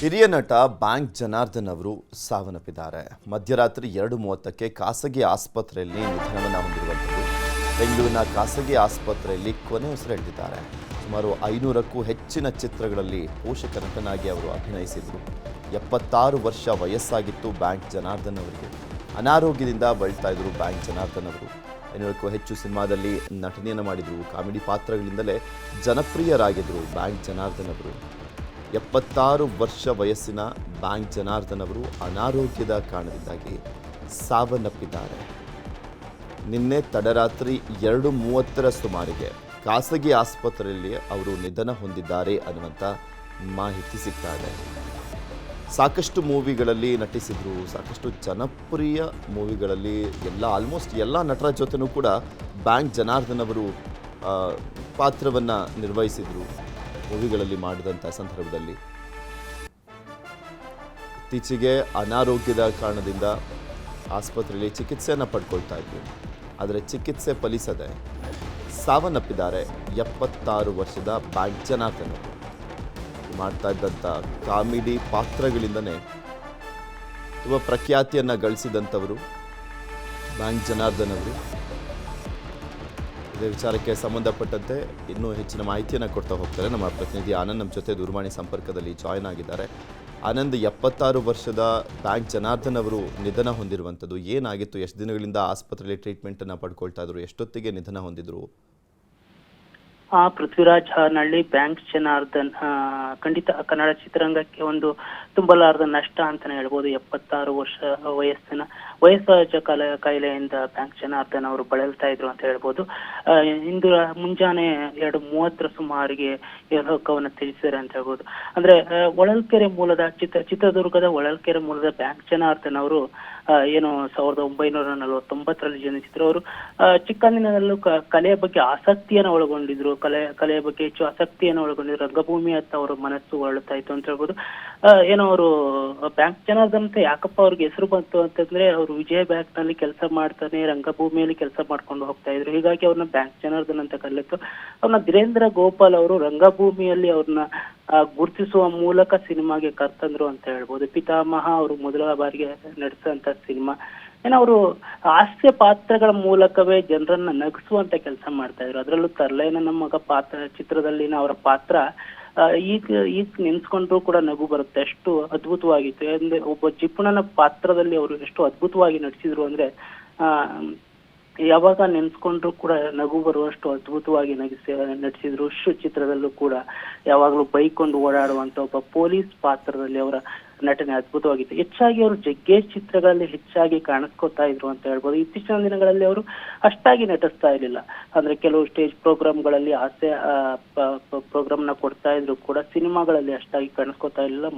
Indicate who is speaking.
Speaker 1: ಹಿರಿಯ ನಟ ಬ್ಯಾಂಕ್ ಜನಾರ್ದನ್ ಅವರು ಸಾವನ್ನಪ್ಪಿದ್ದಾರೆ. ಮಧ್ಯರಾತ್ರಿ 2:30ಕ್ಕೆ ಖಾಸಗಿ ಆಸ್ಪತ್ರೆಯಲ್ಲಿ ನಿಧನವನ್ನು ಹೊಂದಿರುವಂಥದ್ದು. ಬೆಂಗಳೂರಿನ ಖಾಸಗಿ ಆಸ್ಪತ್ರೆಯಲ್ಲಿ ಕೊನೆ ಉಸಿರೆಳೆದಿದ್ದಾರೆ. ಸುಮಾರು 500ಕ್ಕೂ ಹೆಚ್ಚಿನ ಚಿತ್ರಗಳಲ್ಲಿ ಪೋಷಕ ನಟನಾಗಿ ಅವರು ಅಭಿನಯಿಸಿದರು. 76 ವರ್ಷ ವಯಸ್ಸಾಗಿತ್ತು ಬ್ಯಾಂಕ್ ಜನಾರ್ದನ್ ಅವರಿಗೆ. ಅನಾರೋಗ್ಯದಿಂದ ಬಳಲ್ತಾ ಇದ್ದರು ಬ್ಯಾಂಕ್ ಜನಾರ್ದನ್ ಅವರು. 500ಕ್ಕೂ ಹೆಚ್ಚು ಸಿನಿಮಾದಲ್ಲಿ ನಟನೆಯನ್ನು ಮಾಡಿದರು. ಕಾಮಿಡಿ ಪಾತ್ರಗಳಿಂದಲೇ ಜನಪ್ರಿಯರಾಗಿದ್ದರು ಬ್ಯಾಂಕ್ ಜನಾರ್ದನ್ ಅವರು. 76 ವರ್ಷ ವಯಸ್ಸಿನ ಬ್ಯಾಂಕ್ ಜನಾರ್ದನ್ ಅವರು ಅನಾರೋಗ್ಯದ ಕಾರಣದಿಂದಾಗಿ ಸಾವನ್ನಪ್ಪಿದ್ದಾರೆ. ನಿನ್ನೆ ತಡರಾತ್ರಿ 2:30ರ ಸುಮಾರಿಗೆ ಖಾಸಗಿ ಆಸ್ಪತ್ರೆಯಲ್ಲಿ ಅವರು ನಿಧನ ಹೊಂದಿದ್ದಾರೆ ಅನ್ನುವಂಥ ಮಾಹಿತಿ ಸಿಗ್ತಾ ಇದೆ. ಸಾಕಷ್ಟು ಮೂವಿಗಳಲ್ಲಿ ನಟಿಸಿದ್ರು, ಸಾಕಷ್ಟು ಜನಪ್ರಿಯ ಮೂವಿಗಳಲ್ಲಿ ಆಲ್ಮೋಸ್ಟ್ ಎಲ್ಲ ನಟರ ಜೊತೆನೂ ಕೂಡ ಬ್ಯಾಂಕ್ ಜನಾರ್ದನ್ ಅವರು ಪಾತ್ರವನ್ನು ನಿರ್ವಹಿಸಿದರು. ಮೂವಿಗಳಲ್ಲಿ ಮಾಡಿದಂಥ ಸಂದರ್ಭದಲ್ಲಿ ಇತ್ತೀಚೆಗೆ ಅನಾರೋಗ್ಯದ ಕಾರಣದಿಂದ ಆಸ್ಪತ್ರೆಯಲ್ಲಿ ಚಿಕಿತ್ಸೆಯನ್ನು ಪಡ್ಕೊಳ್ತಾ ಇದ್ರು. ಆದರೆ ಚಿಕಿತ್ಸೆ ಫಲಿಸದೆ ಸಾವನ್ನಪ್ಪಿದ್ದಾರೆ 76 ವರ್ಷದ ಬ್ಯಾಂಕ್ ಜನಾರ್ದನ್ ಅವರು. ಮಾಡ್ತಾ ಇದ್ದಂಥ ಕಾಮಿಡಿ ಪಾತ್ರಗಳಿಂದನೇ ತುಂಬ ಪ್ರಖ್ಯಾತಿಯನ್ನು ಗಳಿಸಿದಂಥವರು ಬ್ಯಾಂಕ್ ಜನಾರ್ದನ್ ಅವರು. ಇದೇ ವಿಚಾರಕ್ಕೆ ಸಂಬಂಧಪಟ್ಟಂತೆ ಇನ್ನೂ ಹೆಚ್ಚಿನ ಮಾಹಿತಿಯನ್ನು ಕೊಡ್ತಾ ಹೋಗ್ತಾರೆ ನಮ್ಮ ಪ್ರತಿನಿಧಿ ಆನಂದ್. ನಮ್ಮ ಜೊತೆ ದೂರವಾಣಿ ಸಂಪರ್ಕದಲ್ಲಿ ಜಾಯ್ನ್ ಆಗಿದ್ದಾರೆ. ಆನಂದ್, 76 ವರ್ಷದ ಬ್ಯಾಂಕ್ ಜನಾರ್ದನ್ ಅವರು ನಿಧನ ಹೊಂದಿರುವಂಥದ್ದು ಏನಾಗಿತ್ತು? ಎಷ್ಟು ದಿನಗಳಿಂದ ಆಸ್ಪತ್ರೆಯಲ್ಲಿ ಟ್ರೀಟ್ಮೆಂಟನ್ನು ಪಡ್ಕೊಳ್ತಾ ಇದ್ರು? ಎಷ್ಟೊತ್ತಿಗೆ ನಿಧನ ಹೊಂದಿದ್ರು?
Speaker 2: ಪೃಥ್ವಿರಾಜ್ ಹಾನಳ್ಳಿ ಬ್ಯಾಂಕ್ ಜನಾರ್ದನ್ ಖಂಡಿತ ಕನ್ನಡ ಚಿತ್ರರಂಗಕ್ಕೆ ಒಂದು ತುಂಬಲಾರದ ನಷ್ಟ ಅಂತಾನೆ ಹೇಳ್ಬೋದು. 76 ವರ್ಷ ವಯಸ್ಸಹಜ ಕಾಯಿಲೆಯಿಂದ ಬ್ಯಾಂಕ್ ಜನಾರ್ದನ್ ಅವರು ಬಳಲ್ತಾ ಇದ್ರು ಅಂತ ಹೇಳ್ಬೋದು. ಇಂದು ಮುಂಜಾನೆ 2:30ರ ಸುಮಾರಿಗೆ ಲೋಕವನ್ನು ತ್ಯಜಿಸಿದ್ದಾರೆ ಅಂತ ಹೇಳ್ಬೋದು. ಅಂದ್ರೆ ಹೊಳಲ್ಕೆರೆ ಮೂಲದ ಚಿತ್ರದುರ್ಗದ ಹೊಳಲ್ಕೆರೆ ಮೂಲದ ಬ್ಯಾಂಕ್ ಜನಾರ್ದನ್ ಅವರು 1949ರಲ್ಲಿ ಜನಿಸಿದ್ರು. ಅವರು ಚಿಕ್ಕಂದಿನಲ್ಲೂ ಕಲೆಯ ಬಗ್ಗೆ ಆಸಕ್ತಿಯನ್ನು ಒಳಗೊಂಡಿದ್ರು. ಕಲೆಯ ಬಗ್ಗೆ ಹೆಚ್ಚು ಆಸಕ್ತಿಯನ್ನು ಒಳಗೊಂಡಿದ್ರು. ರಂಗಭೂಮಿ ಅಂತ ಅವರ ಮನಸ್ಸು ಹೊರಳ್ತಾ ಇತ್ತು ಅಂತ ಹೇಳ್ಬೋದು. ಅವರು ಬ್ಯಾಂಕ್ ಜನಾರ್ದನ್ ಅಂತ ಯಾಕಪ್ಪ ಅವ್ರಿಗೆ ಹೆಸರು ಬಂತು ಅಂತಂದ್ರೆ, ಅವರು ವಿಜಯ ಬ್ಯಾಂಕ್ ನಲ್ಲಿ ಕೆಲಸ ಮಾಡ್ತಾನೆ ರಂಗಭೂಮಿಯಲ್ಲಿ ಕೆಲಸ ಮಾಡ್ಕೊಂಡು ಹೋಗ್ತಾ ಇದ್ರು. ಹೀಗಾಗಿ ಅವ್ರನ್ನ ಬ್ಯಾಂಕ್ ಜನಾರ್ದನ್ ಅಂತ ಕರೆಯಿತು. ಅವ್ರನ್ನ ಧೀರೇಂದ್ರ ಗೋಪಾಲ್ ಅವರು ರಂಗಭೂಮಿಯಲ್ಲಿ ಅವ್ರನ್ನ ಗುರುತಿಸುವ ಮೂಲಕ ಸಿನಿಮಾಗೆ ಕರ್ತಂದ್ರು ಅಂತ ಹೇಳ್ಬೋದು. ಪಿತಾಮಹ ಅವರು ಮೊದಲ ಬಾರಿಗೆ ನಡೆಸಂತ ಸಿನಿಮಾ. ಅವರು ಹಾಸ್ಯ ಪಾತ್ರಗಳ ಮೂಲಕವೇ ಜನರನ್ನ ನಗಿಸುವಂತ ಕೆಲಸ ಮಾಡ್ತಾ ಇದ್ರು. ಅದರಲ್ಲೂ ತರ್ಲೇನ ನಮ್ಮ ಮಗ ಚಿತ್ರದಲ್ಲಿನ ಅವರ ಪಾತ್ರ ಈಗ ನೆನ್ಸ್ಕೊಂಡ್ರು ಕೂಡ ನಗು ಬರುತ್ತೆ, ಅಷ್ಟು ಅದ್ಭುತವಾಗಿತ್ತು. ಅಂದ್ರೆ ಒಬ್ಬ ಜಿಪುಣನ ಪಾತ್ರದಲ್ಲಿ ಅವರು ಎಷ್ಟು ಅದ್ಭುತವಾಗಿ ನಟಿಸಿದ್ರು ಅಂದ್ರೆ ಯಾವಾಗ ನೆನ್ಸ್ಕೊಂಡ್ರು ಕೂಡ ನಗು ಬರುವಷ್ಟು ಅದ್ಭುತವಾಗಿ ನಟಿಸಿದ್ರು. ಚಿತ್ರದಲ್ಲೂ ಕೂಡ ಯಾವಾಗ್ಲೂ ಬೈಕೊಂಡು ಓಡಾಡುವಂತ ಒಬ್ಬ ಪೊಲೀಸ್ ಪಾತ್ರದಲ್ಲಿ ಅವರ ನಟನೆ ಅದ್ಭುತವಾಗಿತ್ತು. ಹೆಚ್ಚಾಗಿ ಅವರು ಜಗ್ಗೇಶ್ ಚಿತ್ರಗಳಲ್ಲಿ ಹೆಚ್ಚಾಗಿ ಕಾಣಿಸ್ಕೊತಾ ಇದ್ರು ಅಂತ ಹೇಳ್ಬೋದು. ಇತ್ತೀಚಿನ ದಿನಗಳಲ್ಲಿ ಅವರು ಅಷ್ಟಾಗಿ ನಟಿಸ್ತಾ ಇರ್ಲಿಲ್ಲ. ಅಂದ್ರೆ ಕೆಲವು ಸ್ಟೇಜ್ ಪ್ರೋಗ್ರಾಮ್ಗಳಲ್ಲಿ ಹಾಸ್ಯ ಪ್ರೋಗ್ರಾಮ್ನ ಕೊಡ್ತಾ ಇದ್ರು ಕೂಡ ಸಿನಿಮಾಗಳಲ್ಲಿ ಅಷ್ಟಾಗಿ ಕಾಣಿಸ್ಕೊತಾ ಇರ್ಲಿಲ್ಲ.